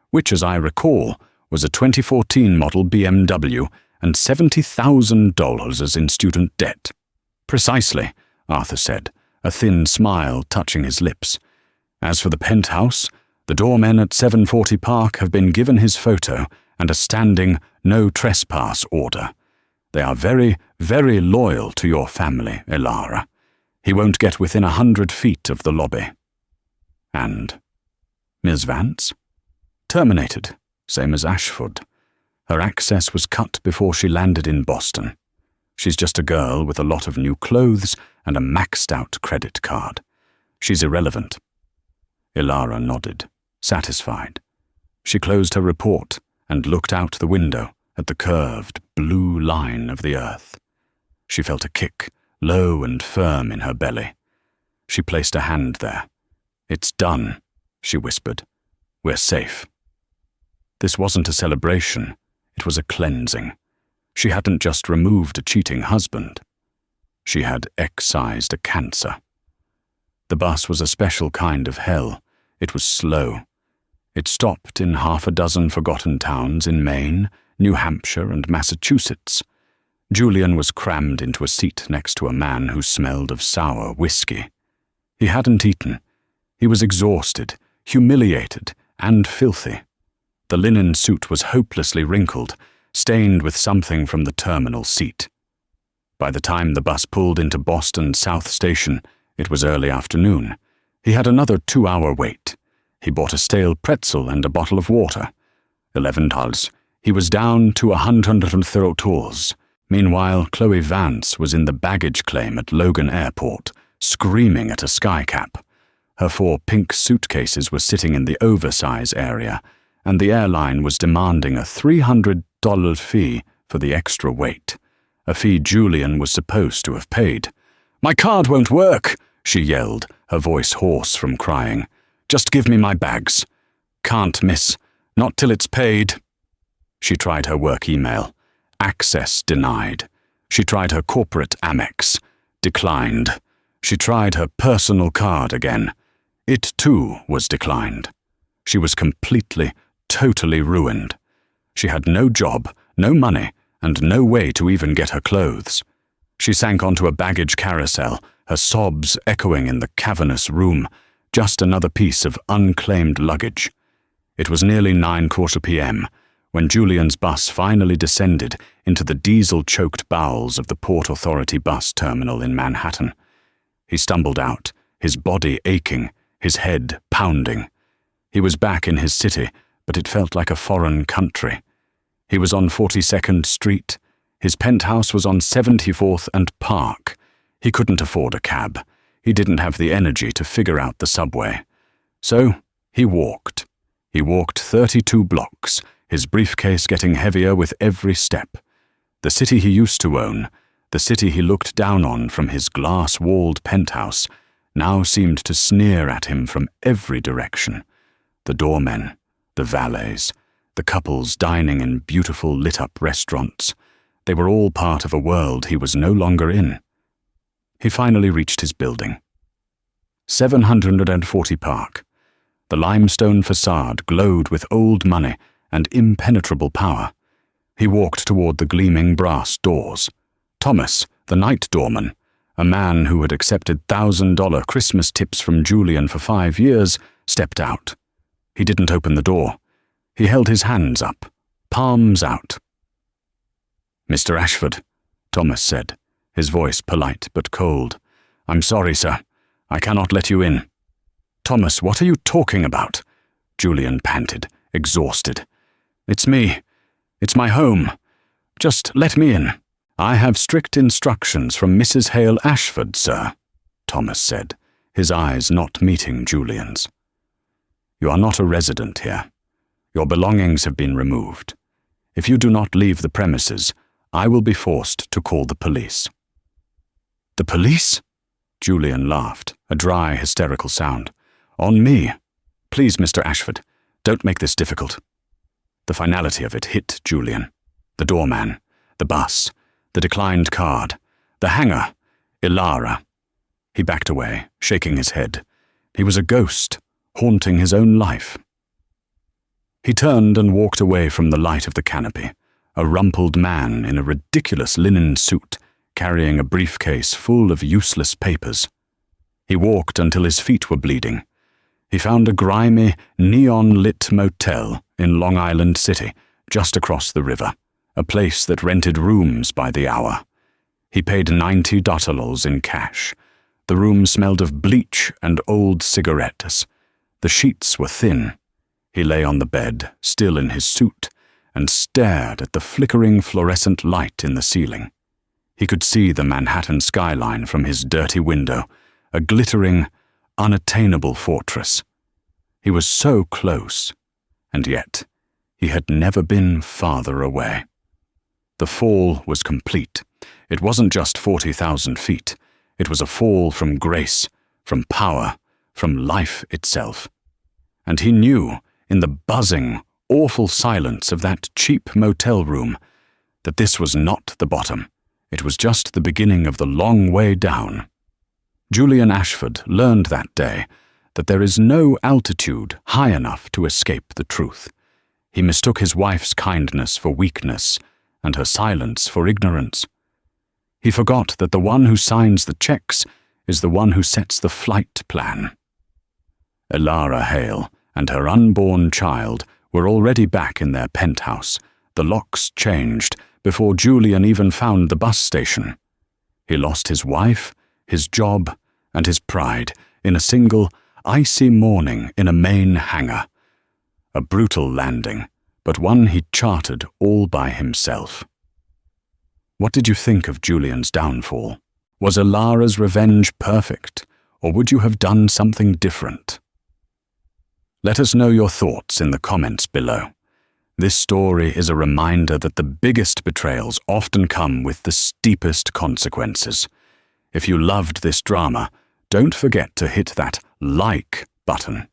which, as I recall, was a 2014 model BMW and $70,000 in student debt." "Precisely," Arthur said, a thin smile touching his lips. "As for the penthouse, the doormen at 740 Park have been given his photo and a standing no trespass order. They are very, very loyal to your family, Elara. He won't get within 100 feet of the lobby." "And Ms. Vance?" "Terminated, same as Ashford. Her access was cut before she landed in Boston. She's just a girl with a lot of new clothes and a maxed-out credit card. She's irrelevant." Elara nodded, satisfied. She closed her report and looked out the window at the curved, blue line of the earth. She felt a kick, low and firm in her belly. She placed a hand there. "It's done," she whispered. "We're safe." This wasn't a celebration, it was a cleansing. She hadn't just removed a cheating husband. She had excised a cancer. The bus was a special kind of hell. It was slow. It stopped in 6 forgotten towns in Maine, New Hampshire, and Massachusetts. Julian was crammed into a seat next to a man who smelled of sour whiskey. He hadn't eaten. He was exhausted, humiliated, and filthy. The linen suit was hopelessly wrinkled, stained with something from the terminal seat. By the time the bus pulled into Boston South Station, it was early afternoon. He had another 2-hour wait. He bought a stale pretzel and a bottle of water. $11. He was down to $130. Meanwhile, Chloe Vance was in the baggage claim at Logan Airport, screaming at a skycap. Her 4 pink suitcases were sitting in the oversize area, and the airline was demanding a $300 fee for the extra weight, a fee Julian was supposed to have paid. "My card won't work," she yelled, her voice hoarse from crying. "Just give me my bags." "Can't, miss. Not till it's paid." She tried her work email. Access denied. She tried her corporate Amex. Declined. She tried her personal card again. It too was declined. She was completely, totally ruined. She had no job, no money, and no way to even get her clothes. She sank onto a baggage carousel, her sobs echoing in the cavernous room, just another piece of unclaimed luggage. It was nearly 9:15 p.m. when Julian's bus finally descended into the diesel-choked bowels of the Port Authority bus terminal in Manhattan. He stumbled out, his body aching, his head pounding. He was back in his city, but it felt like a foreign country. He was on 42nd Street. His penthouse was on 74th and Park. He couldn't afford a cab. He didn't have the energy to figure out the subway. So he walked. He walked 32 blocks, his briefcase getting heavier with every step. The city he used to own, the city he looked down on from his glass-walled penthouse, now seemed to sneer at him from every direction. The doormen, the valets, the couples dining in beautiful lit-up restaurants, they were all part of a world he was no longer in. He finally reached his building. 740 Park. The limestone facade glowed with old money and impenetrable power. He walked toward the gleaming brass doors. Thomas, the night doorman, a man who had accepted $1,000 Christmas tips from Julian for 5 years, stepped out. He didn't open the door. He held his hands up, palms out. "Mr. Ashford," Thomas said, his voice polite but cold. "I'm sorry, sir. I cannot let you in." "Thomas, what are you talking about?" Julian panted, exhausted. "It's me. It's my home. Just let me in. "I have strict instructions from Mrs. Hale Ashford, sir," Thomas said, his eyes not meeting Julian's. "You are not a resident here. Your belongings have been removed. If you do not leave the premises, I will be forced to call the police." "The police?" Julian laughed, a dry, hysterical sound. "On me. Please, Mr. Ashford, don't make this difficult." The finality of it hit Julian. The doorman, the bus, the declined card, the hangar, Ilara. He backed away, shaking his head. He was a ghost, haunting his own life. He turned and walked away from the light of the canopy, a rumpled man in a ridiculous linen suit, carrying a briefcase full of useless papers. He walked until his feet were bleeding. He found a grimy, neon-lit motel in Long Island City, just across the river, a place that rented rooms by the hour. He paid $90 in cash. The room smelled of bleach and old cigarettes. The sheets were thin. He lay on the bed, still in his suit, and stared at the flickering fluorescent light in the ceiling. He could see the Manhattan skyline from his dirty window, a glittering, unattainable fortress. He was so close, and yet he had never been farther away. The fall was complete. It wasn't just 40,000 feet. It was a fall from grace, from power, from life itself. And he knew, in the buzzing, awful silence of that cheap motel room, that this was not the bottom. It was just the beginning of the long way down. Julian Ashford learned that day that there is no altitude high enough to escape the truth. He mistook his wife's kindness for weakness and her silence for ignorance. He forgot that the one who signs the checks is the one who sets the flight plan. Ilara Hale and her unborn child were already back in their penthouse, the locks changed, before Julian even found the bus station. He lost his wife, his job, and his pride in a single, icy morning in a Maine hangar. A brutal landing, but one he charted all by himself. What did you think of Julian's downfall? Was Ilara's revenge perfect, or would you have done something different? Let us know your thoughts in the comments below. This story is a reminder that the biggest betrayals often come with the steepest consequences. If you loved this drama, don't forget to hit that like button.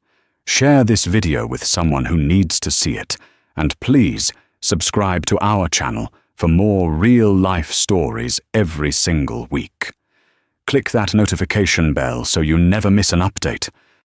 Share this video with someone who needs to see it, and please subscribe to our channel for more real-life stories every single week. Click that notification bell so you never miss an update.